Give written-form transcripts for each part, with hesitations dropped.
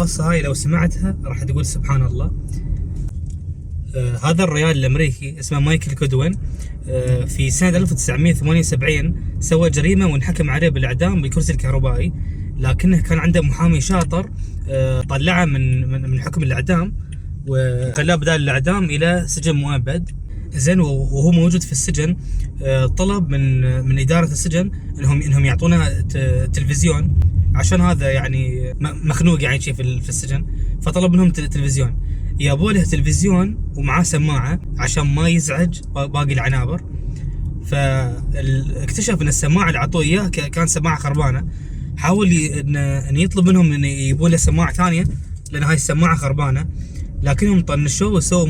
القصة هاي لو سمعتها راح تقول سبحان الله. هذا الريال الأمريكي اسمه مايكل كودوين، في سنة 1978 سوى جريمة وانحكم عليه بالإعدام بالكرسي الكهربائي، لكنه كان عنده محامي شاطر طلعه من حكم الإعدام وخلاه بدال الإعدام إلى سجن مؤبد. زين، وهو موجود في السجن طلب من إدارة السجن إنهم يعطونا تلفزيون، عشان هذا يعني مخنوق يعني شيء في السجن، فطلب منهم تلفزيون. يابوا له تلفزيون ومعاه سماعة عشان ما يزعج باقي العنابر. فاكتشف ان السماعة اللي عطوه اياه كان سماعة خربانة. حاول ان يطلب منهم ان يبون له سماعة ثانية لان هاي السماعة خربانة، لكنهم طنشوه وسووا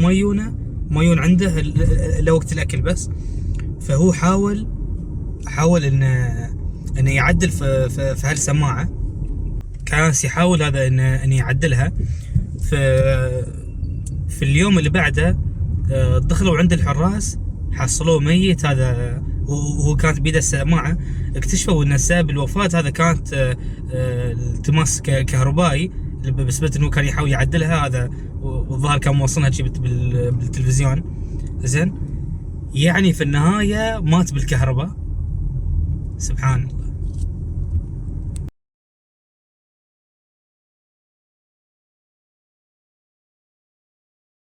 مايون عنده لوقت الاكل بس. فهو حاول ان يعدل في هالسماعة، كان يحاول هذا ان يعدلها. في اليوم اللي بعده دخلوا عند الحراس، حصلوه ميت هذا وهو كانت بيده السماعة. اكتشفوا ان سبب الوفاة هذا كانت التماس كهربائي بسبب انه كان يحاول يعدلها هذا، والظاهر كان موصلها شيء بالتلفزيون. زين، يعني في النهاية مات بالكهرباء. سبحان الله.